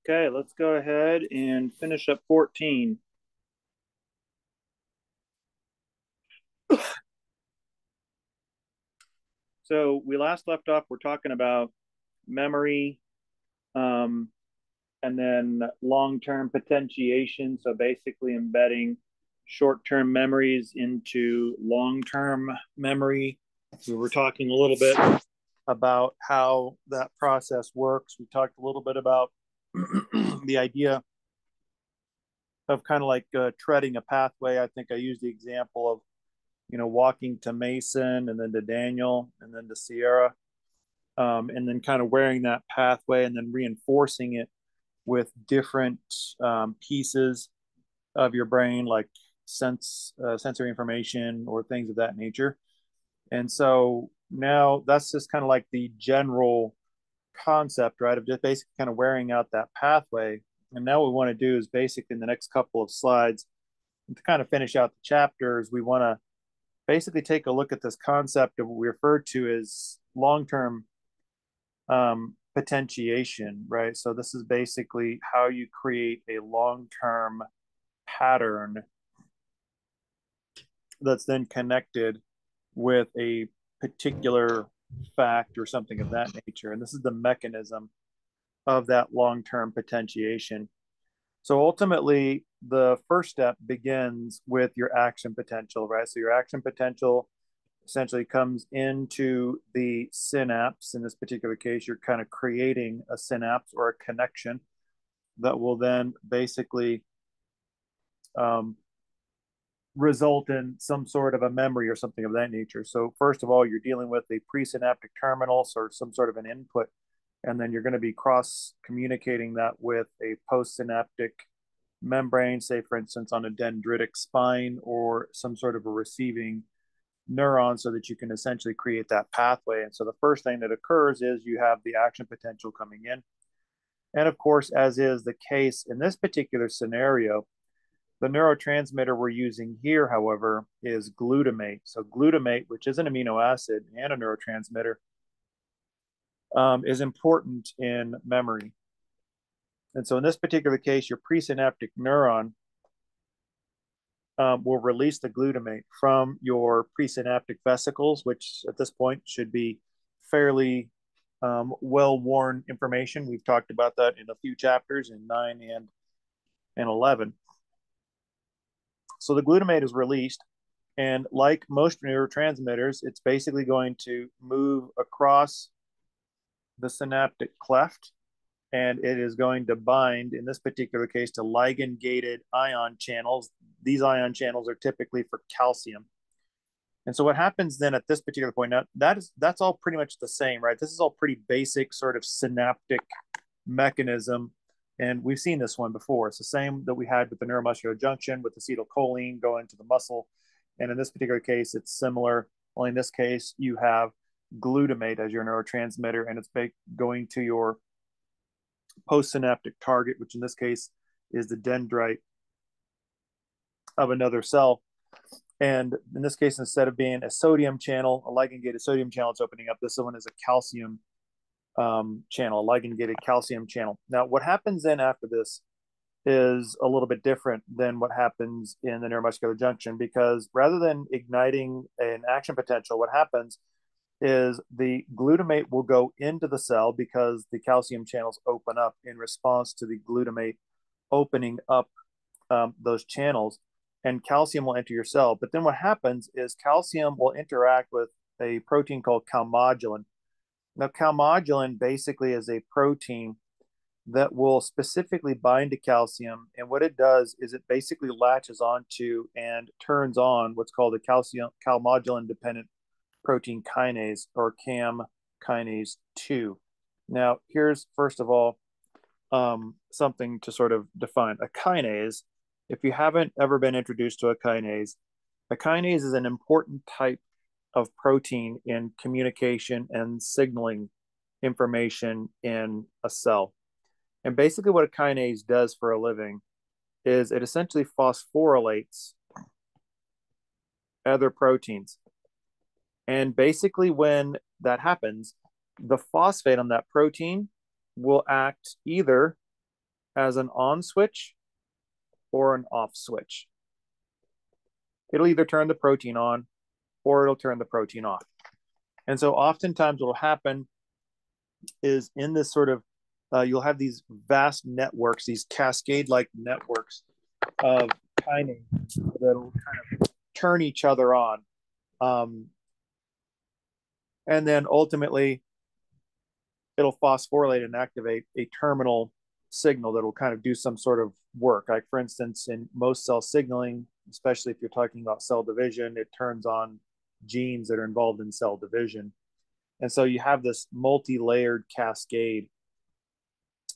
Okay, let's go ahead and finish up 14. So we last left off, we're talking about memory, um, and then long-term potentiation. So basically embedding short-term memories into long-term memory. We were talking a little bit about how that process works. We talked a little bit about the idea of kind of like treading a pathway. I think I used the example of walking to Mason and then to Daniel and then to Sierra, and then kind of wearing that pathway and then reinforcing it with different pieces of your brain, like sensory information or things of that nature. And so now that's just kind of like the general concept, right, of just basically kind of wearing out that pathway. And now what we want to do is basically in the next couple of slides to kind of finish out the chapters, we want to basically take a look at this concept of what we refer to as long-term potentiation, right? So this is basically how you create a long-term pattern that's then connected with a particular fact or something of that nature. And this is the mechanism of that long-term potentiation. So ultimately, the first step begins with your action potential, right? So your action potential essentially comes into the synapse. In this particular case, you're kind of creating a synapse or a connection that will then basically result in some sort of a memory or something of that nature. So first of all, you're dealing with a presynaptic terminal or some sort of an input, and then you're going to be cross communicating that with a postsynaptic membrane, say for instance on a dendritic spine or some sort of a receiving neuron, so that you can essentially create that pathway. And so the first thing that occurs is you have the action potential coming in. And of course, as is the case in this particular scenario, the neurotransmitter we're using here, however, is glutamate. So glutamate, which is an amino acid and a neurotransmitter, is important in memory. And so in this particular case, your presynaptic neuron will release the glutamate from your presynaptic vesicles, which at this point should be fairly well-worn information. We've talked about that in a few chapters in 9 and 11. So the glutamate is released, and like most neurotransmitters, it's basically going to move across the synaptic cleft, and it is going to bind, in this particular case, to ligand-gated ion channels. These ion channels are typically for calcium. And so what happens then at this particular point, now that's all pretty much the same, right? This is all pretty basic sort of synaptic mechanism. And we've seen this one before. It's the same that we had with the neuromuscular junction with acetylcholine going to the muscle. And in this particular case, it's similar. Only in this case, you have glutamate as your neurotransmitter, and it's going to your postsynaptic target, which in this case is the dendrite of another cell. And in this case, instead of being a sodium channel, a ligand-gated sodium channel, it's opening up. This one is a calcium channel, a ligand-gated calcium channel. Now, what happens then after this is a little bit different than what happens in the neuromuscular junction, because rather than igniting an action potential, what happens is the glutamate will go into the cell because the calcium channels open up in response to the glutamate opening up those channels, and calcium will enter your cell. But then what happens is calcium will interact with a protein called calmodulin. Now, calmodulin basically is a protein that will specifically bind to calcium. And what it does is it basically latches onto and turns on what's called a calmodulin dependent protein kinase, or CAM kinase 2. Now, here's first of all something to sort of define a kinase. If you haven't ever been introduced to a kinase is an important type of protein in communication and signaling information in a cell. And basically what a kinase does for a living is it essentially phosphorylates other proteins. And basically when that happens, the phosphate on that protein will act either as an on switch or an off switch. It'll either turn the protein on or it'll turn the protein off. And so oftentimes what will happen is in this sort of, you'll have these vast networks, these cascade-like networks of kinases that'll kind of turn each other on. And then ultimately, it'll phosphorylate and activate a terminal signal that will kind of do some sort of work. Like, for instance, in most cell signaling, especially if you're talking about cell division, it turns on genes that are involved in cell division. And so you have this multi-layered cascade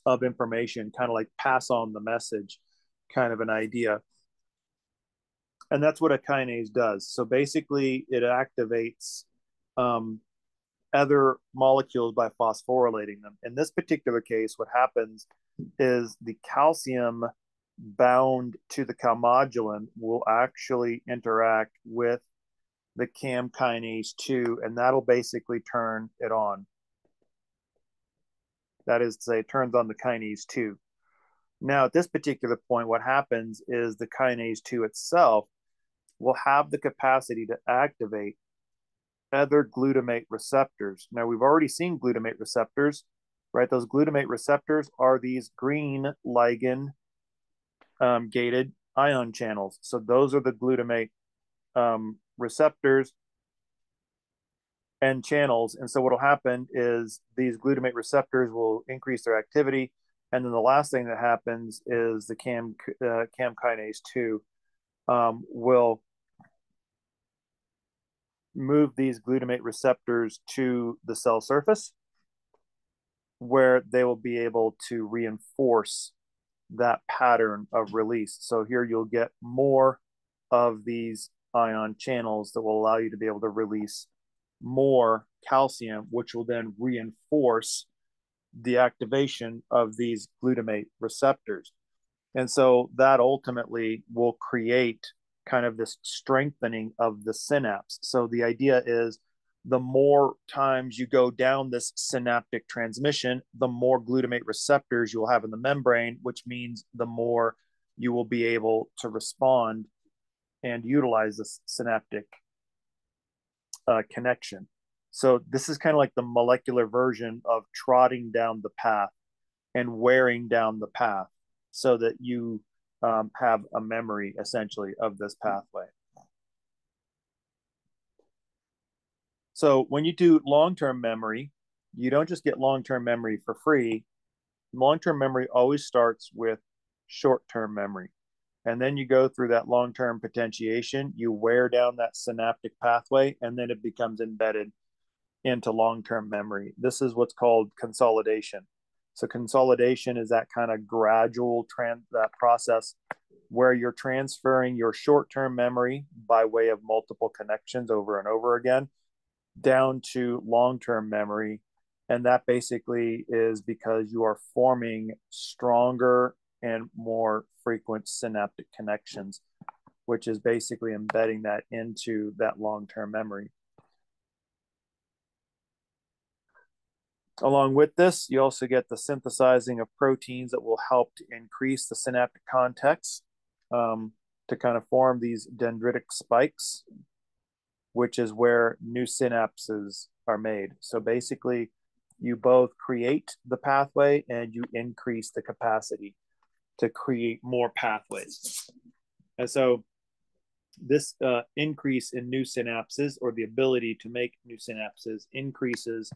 of information, kind of like pass on the message kind of an idea. And that's what a kinase does. So basically, it activates other molecules by phosphorylating them. In this particular case, what happens is the calcium bound to the calmodulin will actually interact with the CAM kinase 2, and that'll basically turn it on. That is to say, it turns on the kinase 2. Now, at this particular point, what happens is the kinase 2 itself will have the capacity to activate other glutamate receptors. Now, we've already seen glutamate receptors, right? Those glutamate receptors are these green ligand gated ion channels. So those are the glutamate receptors and channels. And so what will happen is these glutamate receptors will increase their activity. And then the last thing that happens is the CAM kinase 2 will move these glutamate receptors to the cell surface, where they will be able to reinforce that pattern of release. So here you'll get more of these ion channels that will allow you to be able to release more calcium, which will then reinforce the activation of these glutamate receptors. And so that ultimately will create kind of this strengthening of the synapse. So the idea is the more times you go down this synaptic transmission, the more glutamate receptors you'll have in the membrane, which means the more you will be able to respond and utilize this synaptic connection. So this is kind of like the molecular version of trotting down the path and wearing down the path so that you have a memory essentially of this pathway. So when you do long-term memory, you don't just get long-term memory for free. Long-term memory always starts with short-term memory. And then you go through that long-term potentiation, you wear down that synaptic pathway, and then it becomes embedded into long-term memory. This is what's called consolidation. So consolidation is that kind of gradual that process where you're transferring your short-term memory by way of multiple connections over and over again down to long-term memory. And that basically is because you are forming stronger and more frequent synaptic connections, which is basically embedding that into that long-term memory. Along with this, you also get the synthesizing of proteins that will help to increase the synaptic context to kind of form these dendritic spikes, which is where new synapses are made. So basically, you both create the pathway and you increase the capacity to create more pathways. And so this increase in new synapses, or the ability to make new synapses, increases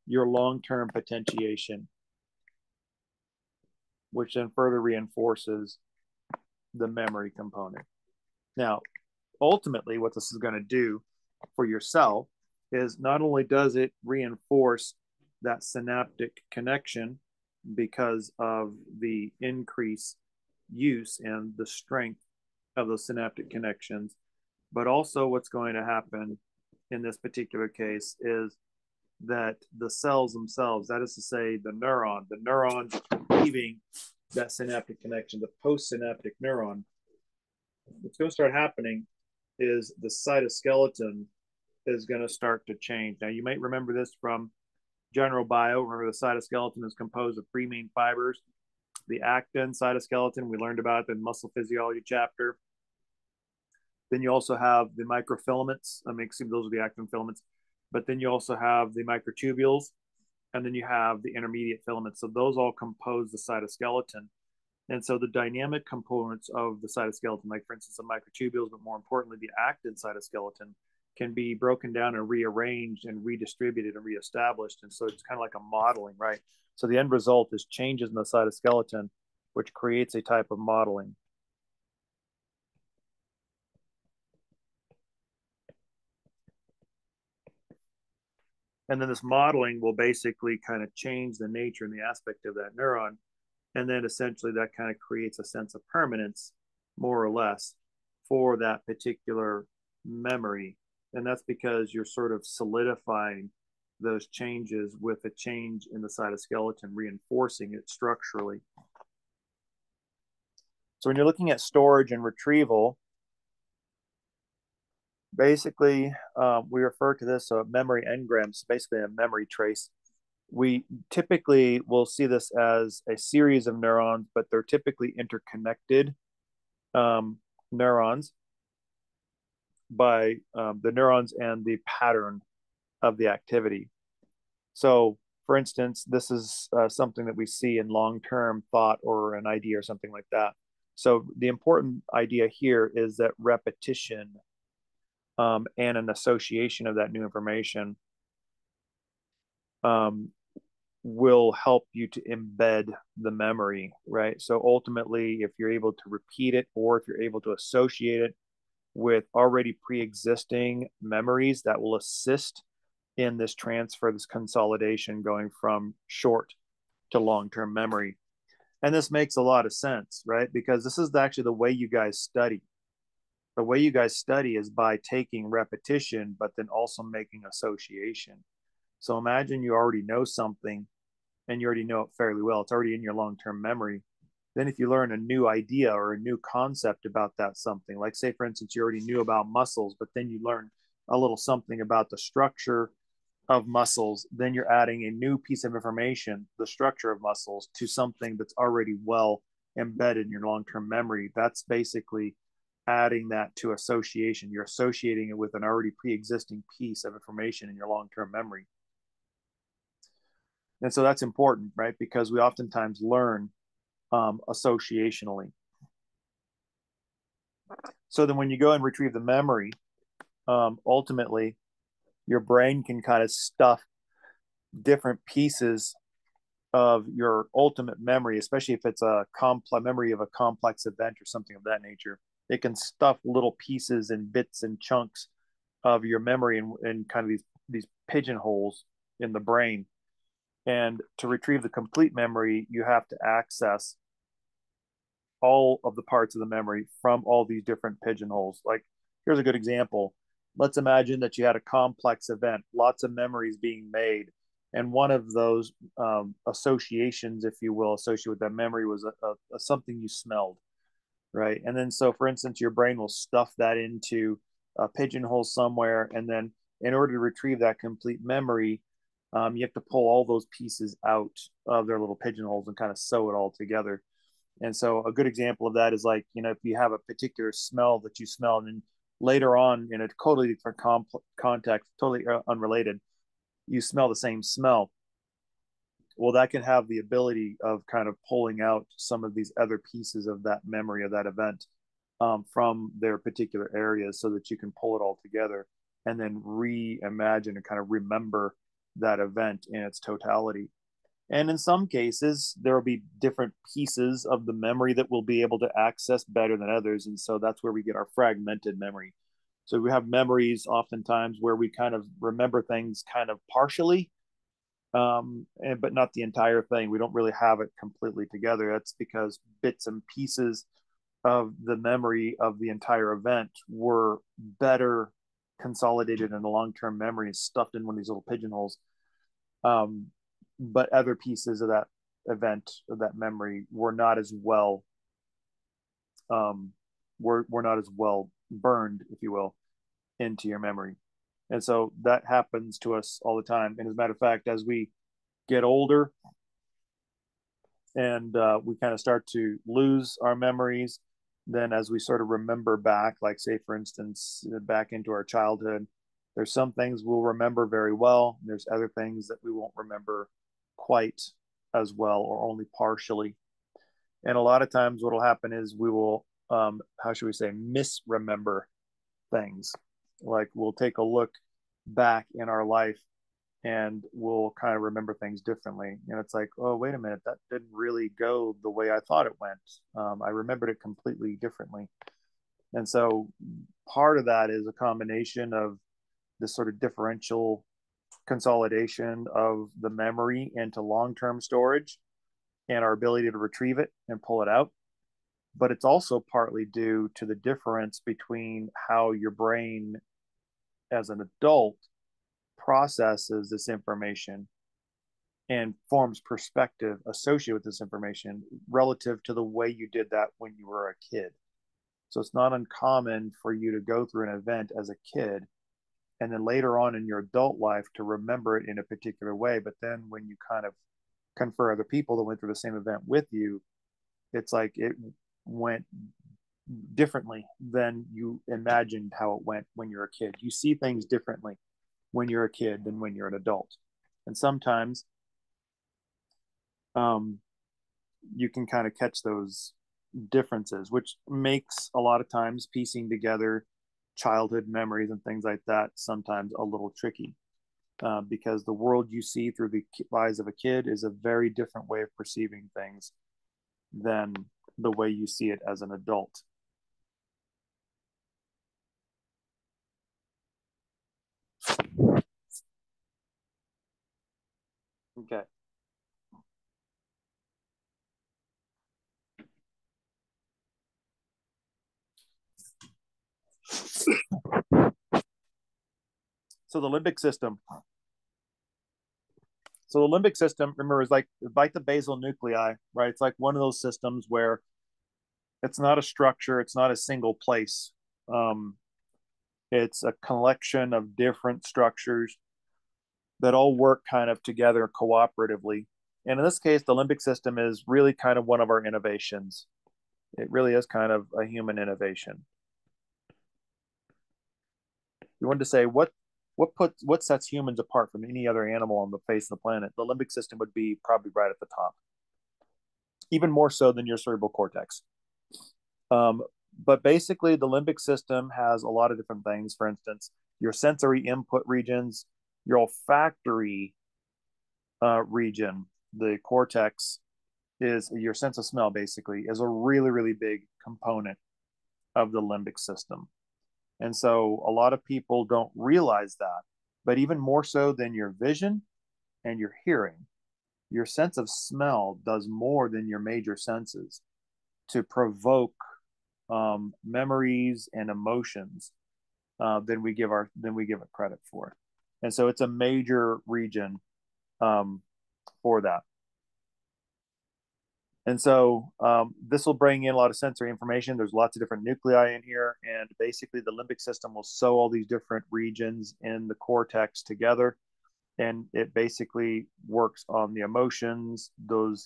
your long-term potentiation, which then further reinforces the memory component. Now, ultimately, what this is going to do for your cell is not only does it reinforce that synaptic connection because of the increased use and the strength of those synaptic connections, but also what's going to happen in this particular case is that the cells themselves, that is to say the neuron receiving that synaptic connection, the postsynaptic neuron, what's going to start happening is the cytoskeleton is going to start to change. Now, you might remember this from general bio, where the cytoskeleton is composed of three main fibers. the actin cytoskeleton. We learned about it in muscle physiology chapter. Then you also have the microfilaments. Those are the actin filaments. But then you also have the microtubules, and then you have the intermediate filaments. So those all compose the cytoskeleton. And so the dynamic components of the cytoskeleton, like for instance, the microtubules, but more importantly, the actin cytoskeleton, can be broken down and rearranged and redistributed and reestablished. And so it's kind of like a modeling, right? So the end result is changes in the cytoskeleton, which creates a type of modeling. And then this modeling will basically kind of change the nature and the aspect of that neuron. And then essentially that kind of creates a sense of permanence, more or less, for that particular memory. And that's because you're sort of solidifying those changes with a change in the cytoskeleton, reinforcing it structurally. So when you're looking at storage and retrieval, basically, we refer to this memory engrams, basically a memory trace. We typically will see this as a series of neurons, but they're typically interconnected neurons by the neurons and the pattern of the activity. So, for instance, this is something that we see in long-term thought or an idea or something like that. So the important idea here is that repetition and an association of that new information will help you to embed the memory, right? So ultimately, if you're able to repeat it or if you're able to associate it with already pre-existing memories, that will assist in this transfer, this consolidation going from short to long-term memory. And this makes a lot of sense, right? Because this is actually the way you guys study. The way you guys study is by taking repetition, but then also making association. So imagine you already know something and you already know it fairly well. It's already in your long-term memory. Then if you learn a new idea or a new concept about that something, like say, for instance, you already knew about muscles, but then you learn a little something about the structure of muscles, then you're adding a new piece of information, the structure of muscles, to something that's already well embedded in your long-term memory. That's basically adding that to association. You're associating it with an already pre-existing piece of information in your long-term memory. And so that's important, right? Because we oftentimes learn associationally. So then when you go and retrieve the memory, ultimately, your brain can kind of stuff different pieces of your ultimate memory, especially if it's a complex memory of a complex event or something of that nature. It can stuff little pieces and bits and chunks of your memory in kind of these pigeonholes in the brain. And to retrieve the complete memory, you have to access all of the parts of the memory from all these different pigeonholes. Like, here's a good example. Let's imagine that you had a complex event, lots of memories being made. And one of those associations, if you will, associated with that memory was something you smelled, right? And then, so for instance, your brain will stuff that into a pigeonhole somewhere. And then in order to retrieve that complete memory, you have to pull all those pieces out of their little pigeonholes and kind of sew it all together. And so a good example of that is like, if you have a particular smell that you smell, and then later on in a totally different context, totally unrelated, you smell the same smell. Well, that can have the ability of kind of pulling out some of these other pieces of that memory of that event from their particular areas so that you can pull it all together and then reimagine and kind of remember that event in its totality. And in some cases, there will be different pieces of the memory that we'll be able to access better than others. And so that's where we get our fragmented memory. So we have memories oftentimes where we kind of remember things kind of partially, but not the entire thing. We don't really have it completely together. That's because bits and pieces of the memory of the entire event were better consolidated in a long-term memory and stuffed in one of these little pigeonholes. But other pieces of that event, of that memory, were not as well were not as well burned, if you will, into your memory. And so that happens to us all the time. And as a matter of fact, as we get older, and we kind of start to lose our memories. Then as we sort of remember back, like say for instance, back into our childhood, there's some things we'll remember very well. There's other things that we won't remember quite as well or only partially. And a lot of times what will happen is we will, how should we say, misremember things. Like we'll take a look back in our life and we'll kind of remember things differently. And it's like, oh, wait a minute, that didn't really go the way I thought it went. I remembered it completely differently. And so part of that is a combination of this sort of differential consolidation of the memory into long-term storage and our ability to retrieve it and pull it out. But it's also partly due to the difference between how your brain as an adult processes this information and forms perspective associated with this information relative to the way you did that when you were a kid. So it's not uncommon for you to go through an event as a kid and then later on in your adult life to remember it in a particular way. But then when you kind of confer other people that went through the same event with you, it's like it went differently than you imagined how it went when you're a kid. You see things differently when you're a kid than when you're an adult. And sometimes you can kind of catch those differences, which makes a lot of times piecing together childhood memories and things like that sometimes a little tricky. Because the world you see through the eyes of a kid is a very different way of perceiving things than the way you see it as an adult. Okay. So the limbic system. So the limbic system, remember, is like the basal nuclei, right? It's like one of those systems where it's not a structure, it's not a single place. Um, it's a collection of different structures that all work kind of together cooperatively. And in this case, the limbic system is really kind of one of our innovations. It really is kind of a human innovation. You wanted to say what sets humans apart from any other animal on the face of the planet? The limbic system would be probably right at the top, even more so than your cerebral cortex. Um, but basically, the limbic system has a lot of different things. For instance, your sensory input regions, your olfactory region, the cortex is your sense of smell, basically, is a really, really big component of the limbic system. And so a lot of people don't realize that. But even more so than your vision and your hearing, your sense of smell does more than your major senses to provoke memories and emotions than we give it credit for. And so it's a major region for that. And so this will bring in a lot of sensory information. There's lots of different nuclei in here. And basically, the limbic system will sew all these different regions in the cortex together. And it basically works on the emotions, the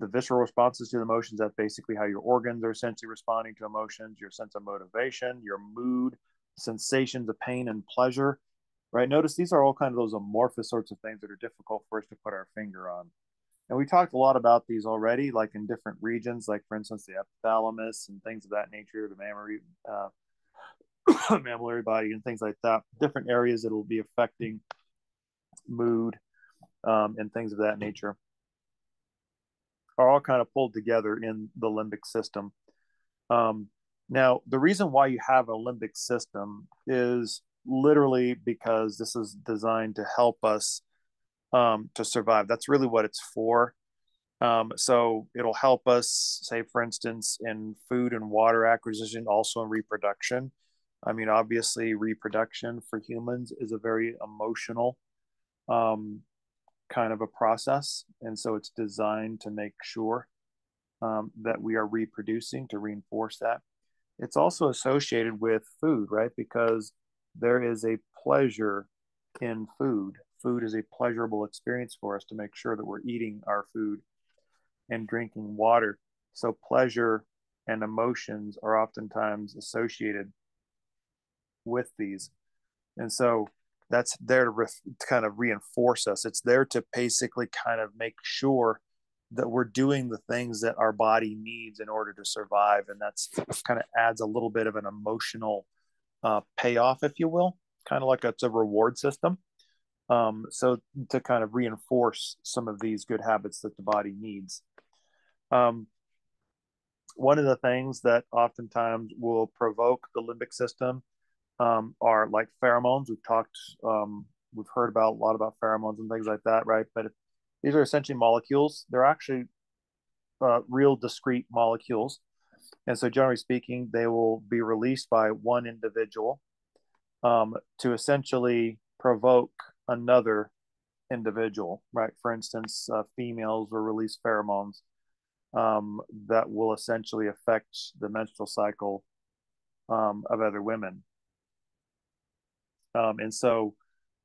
visceral responses to the emotions. That's basically how your organs are essentially responding to emotions, your sense of motivation, your mood, sensations of pain and pleasure. Right? Notice these are all kind of those amorphous sorts of things that are difficult for us to put our finger on. And we talked a lot about these already, like in different regions, like for instance, the hypothalamus and things of that nature, the mammary, mammillary body and things like that, different areas that will be affecting mood and things of that nature are all kind of pulled together in the limbic system. Now, the reason why you have a limbic system is literally because this is designed to help us to survive. That's really what it's for. So it'll help us, say, for instance, in food and water acquisition, also in reproduction. I mean, obviously, reproduction for humans is a very emotional kind of a process. And so it's designed to make sure that we are reproducing to reinforce that. It's also associated with food, right? Because there is a pleasure in food. Food is a pleasurable experience for us to make sure that we're eating our food and drinking water. So pleasure and emotions are oftentimes associated with these. And so that's there to kind of reinforce us. It's there to basically kind of make sure that we're doing the things that our body needs in order to survive. And that's kind of adds a little bit of an emotional payoff, if you will, kind of like it's a reward system. So to kind of reinforce some of these good habits that the body needs. One of the things that oftentimes will provoke the limbic system are like pheromones. We've heard about a lot about pheromones and things like that, right? But these are essentially molecules. They're actually real discrete molecules. And so generally speaking, they will be released by one individual to essentially provoke another individual, right? For instance, females will release pheromones that will essentially affect the menstrual cycle of other women. And so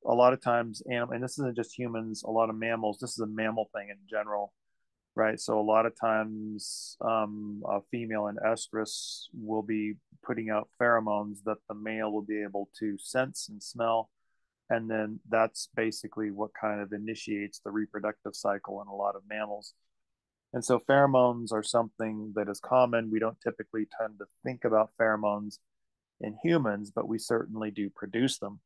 a lot of times, and this isn't just humans, a lot of mammals, this is a mammal thing in general, right? So a lot of times a female in estrus will be putting out pheromones that the male will be able to sense and smell. And then that's basically what kind of initiates the reproductive cycle in a lot of mammals. And so pheromones are something that is common. We don't typically tend to think about pheromones in humans, but we certainly do produce them.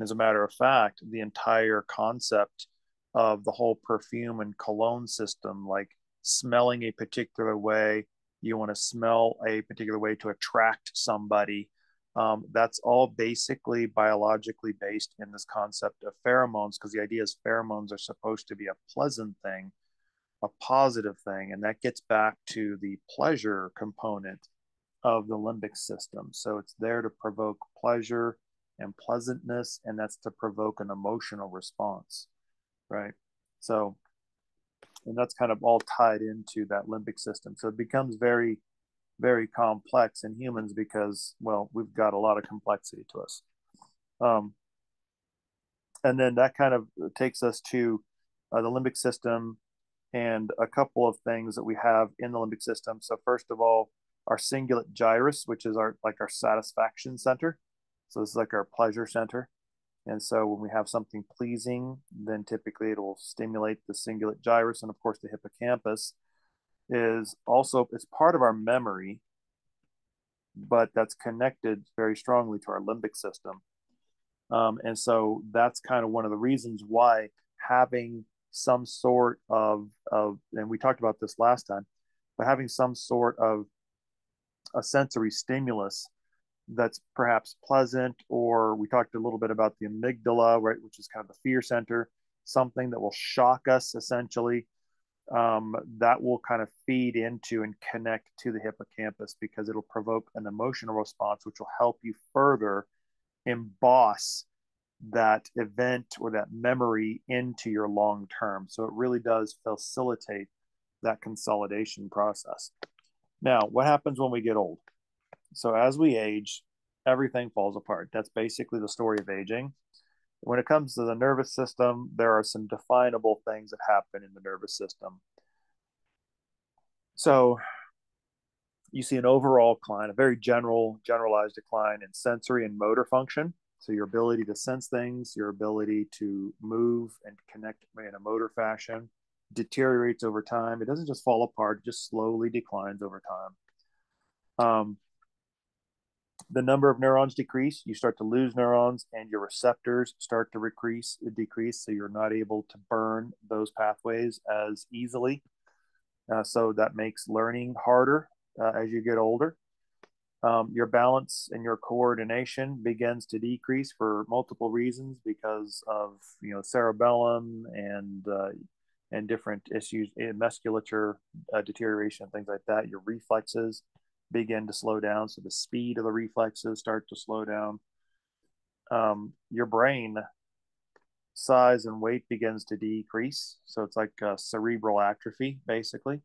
As a matter of fact, the entire concept of the whole perfume and cologne system, like smelling a particular way, you want to smell a particular way to attract somebody. That's all basically biologically based in this concept of pheromones, because the idea is pheromones are supposed to be a pleasant thing, a positive thing, and that gets back to the pleasure component of the limbic system. So it's there to provoke pleasure and pleasantness, and that's to provoke an emotional response, right? So, and that's kind of all tied into that limbic system. So it becomes very, very complex in humans because, well, we've got a lot of complexity to us. And then that kind of takes us to the limbic system and a couple of things that we have in the limbic system. So first of all, our cingulate gyrus, which is our satisfaction center. So this is like our pleasure center. And so when we have something pleasing, then typically it will stimulate the cingulate gyrus. And of course, the hippocampus is also, it's part of our memory, but that's connected very strongly to our limbic system. And so that's kind of one of the reasons why having some sort of, and we talked about this last time, but having some sort of a sensory stimulus that's perhaps pleasant, or we talked a little bit about the amygdala, right, which is kind of the fear center, something that will shock us essentially, that will kind of feed into and connect to the hippocampus because it'll provoke an emotional response, which will help you further emboss that event or that memory into your long term. So it really does facilitate that consolidation process. Now, what happens when we get old? So as we age, everything falls apart. That's basically the story of aging. When it comes to the nervous system, there are some definable things that happen in the nervous system. So you see an overall decline, a very generalized decline in sensory and motor function. So your ability to sense things, your ability to move and connect in a motor fashion deteriorates over time. It doesn't just fall apart, it just slowly declines over time. The number of neurons decrease, you start to lose neurons, and your receptors start to decrease, so you're not able to burn those pathways as easily. So that makes learning harder as you get older. Your balance and your coordination begins to decrease for multiple reasons because of cerebellum and different issues in musculature deterioration, things like that. Your reflexes begin to slow down, so the speed of the reflexes start to slow down. Your brain size and weight begins to decrease, so it's like cerebral atrophy, basically.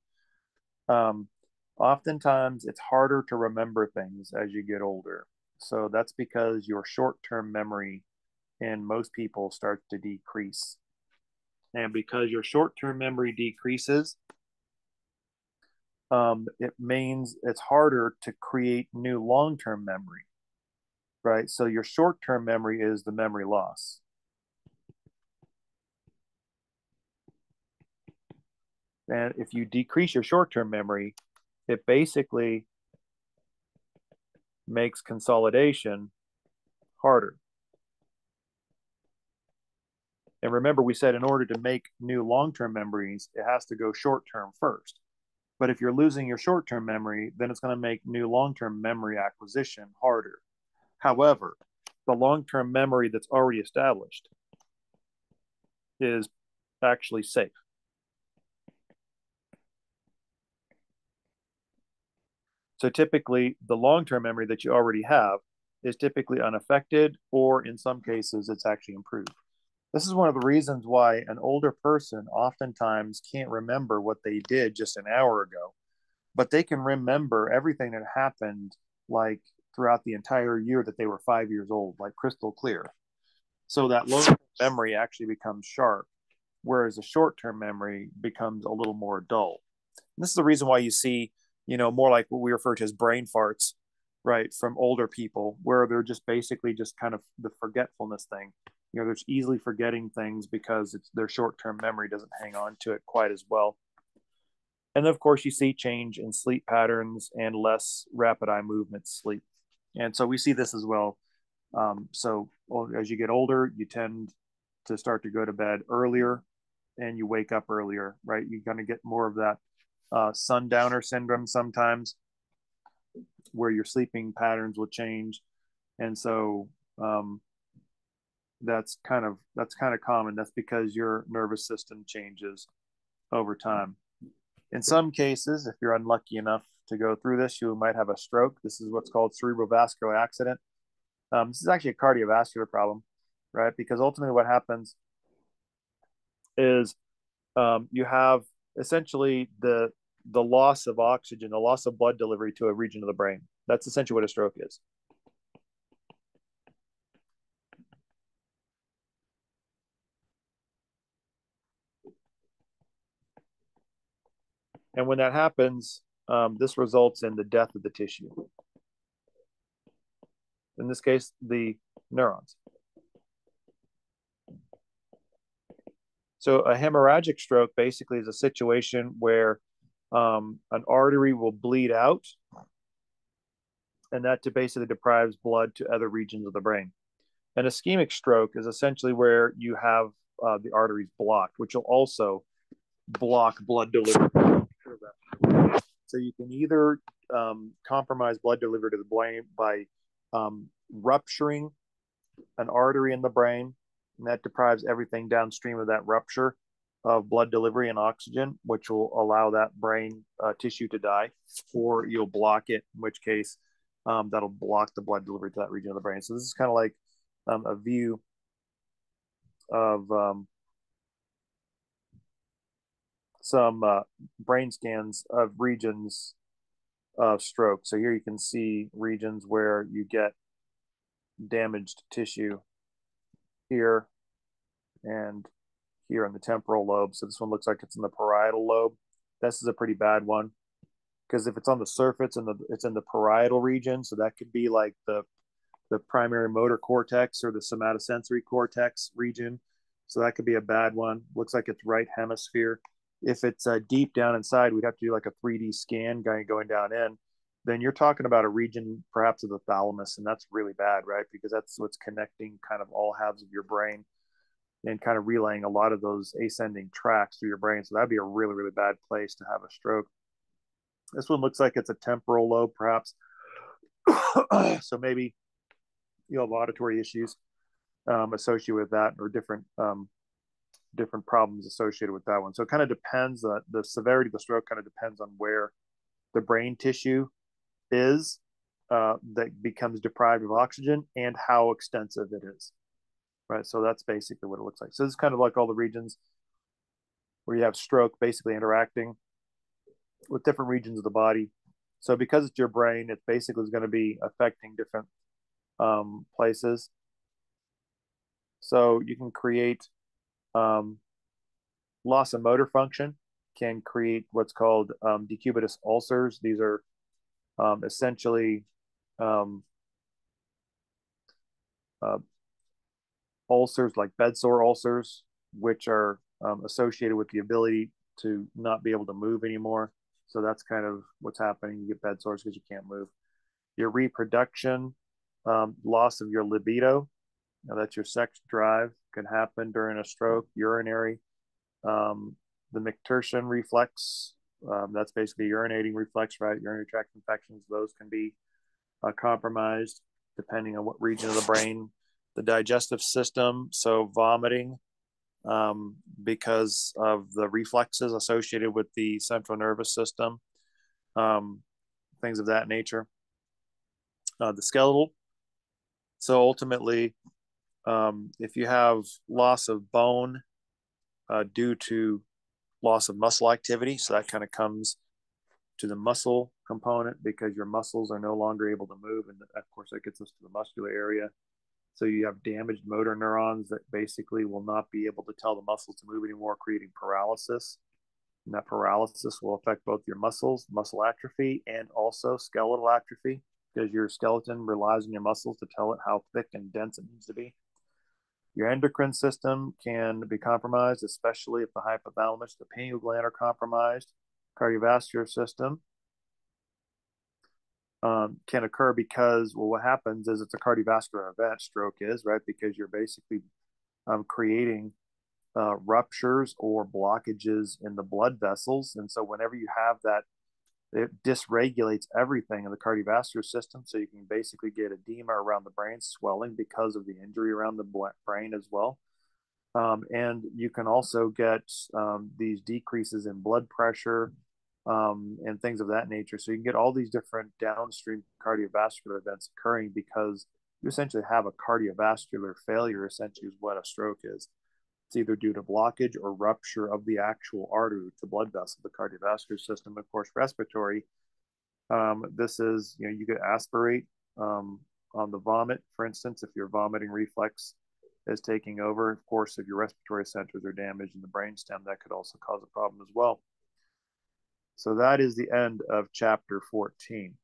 Oftentimes, it's harder to remember things as you get older, so that's because your short-term memory in most people starts to decrease. And because your short-term memory decreases, it means it's harder to create new long-term memory, right? So your short-term memory is the memory loss. And if you decrease your short-term memory, it basically makes consolidation harder. And remember, we said in order to make new long-term memories, it has to go short-term first. But if you're losing your short-term memory, then it's going to make new long-term memory acquisition harder. However, the long-term memory that's already established is actually safe. So typically, the long-term memory that you already have is typically unaffected, or in some cases, it's actually improved. This is one of the reasons why an older person oftentimes can't remember what they did just an hour ago, but they can remember everything that happened like throughout the entire year that they were 5 years old, like crystal clear. So that long-term memory actually becomes sharp, whereas a short-term memory becomes a little more dull. And this is the reason why you see, more like what we refer to as brain farts, right, from older people, where they're just basically just kind of the forgetfulness thing. They're just easily forgetting things because their short-term memory doesn't hang on to it quite as well. And then, of course, you see change in sleep patterns and less rapid eye movement sleep. And so we see this as well. So as you get older, you tend to start to go to bed earlier and you wake up earlier, right? You're going to get more of that sundowner syndrome sometimes, where your sleeping patterns will change. And so that's kind of common. That's because your nervous system changes over time. In some cases, if you're unlucky enough to go through this, you might have a stroke. This is what's called cerebrovascular accident. This is actually a cardiovascular problem, right? Because ultimately what happens is you have essentially the loss of oxygen, the loss of blood delivery to a region of the brain. That's essentially what a stroke is. And when that happens, this results in the death of the tissue. In this case, the neurons. So a hemorrhagic stroke basically is a situation where an artery will bleed out, and that basically deprives blood to other regions of the brain. An ischemic stroke is essentially where you have the arteries blocked, which will also block blood delivery. So you can either compromise blood delivery to the brain by rupturing an artery in the brain, and that deprives everything downstream of that rupture of blood delivery and oxygen, which will allow that brain tissue to die, or you'll block it, in which case that'll block the blood delivery to that region of the brain. So this is kind of like a view of some brain scans of regions of stroke. So here you can see regions where you get damaged tissue here and here in the temporal lobe. So this one looks like it's in the parietal lobe. This is a pretty bad one because if it's on the surface and it's in the parietal region, so that could be like the primary motor cortex or the somatosensory cortex region. So that could be a bad one. Looks like it's right hemisphere. If it's deep down inside, we'd have to do like a 3D scan going down in. Then you're talking about a region perhaps of the thalamus, and that's really bad, right? Because that's what's connecting kind of all halves of your brain and kind of relaying a lot of those ascending tracks through your brain. So that'd be a really, really bad place to have a stroke. This one looks like it's a temporal lobe, perhaps. So maybe you have auditory issues associated with that, or different problems associated with that one. So it kind of depends. The severity of the stroke kind of depends on where the brain tissue is that becomes deprived of oxygen and how extensive it is. Right. So that's basically what it looks like. So this is kind of like all the regions where you have stroke basically interacting with different regions of the body. So because it's your brain, it basically is going to be affecting different places. So you can create loss of motor function. can create what's called decubitus ulcers. These are essentially um, uh, ulcers like bed sore ulcers, which are associated with the ability to not be able to move anymore. So that's kind of what's happening. You get bed sores because you can't move. Your reproduction, loss of your libido, that's your sex drive, can happen during a stroke. Urinary, the McTerson reflex, that's basically urinating reflex, right? Urinary tract infections, those can be compromised depending on what region of the brain. The digestive system, so vomiting, because of the reflexes associated with the central nervous system, um, things of that nature. The skeletal, so ultimately, if you have loss of bone due to loss of muscle activity, so that kind of comes to the muscle component because your muscles are no longer able to move, and of course that gets us to the muscular area. So you have damaged motor neurons that basically will not be able to tell the muscles to move anymore, creating paralysis. And that paralysis will affect both your muscles, muscle atrophy, and also skeletal atrophy, because your skeleton relies on your muscles to tell it how thick and dense it needs to be. Your endocrine system can be compromised, especially if the hypothalamus, the pineal gland are compromised. Cardiovascular system can occur because, well, what happens is it's a cardiovascular event, stroke is, right? Because you're basically creating ruptures or blockages in the blood vessels. And so whenever you have that, it dysregulates everything in the cardiovascular system. So you can basically get edema around the brain, swelling because of the injury around the brain as well. And you can also get these decreases in blood pressure and things of that nature. So you can get all these different downstream cardiovascular events occurring because you essentially have a cardiovascular failure, essentially, is what a stroke is. It's either due to blockage or rupture of the actual artery to blood vessel, the cardiovascular system. Of course, respiratory, this is, you could aspirate on the vomit, for instance, if your vomiting reflex is taking over. Of course, if your respiratory centers are damaged in the brainstem, that could also cause a problem as well. So that is the end of chapter 14.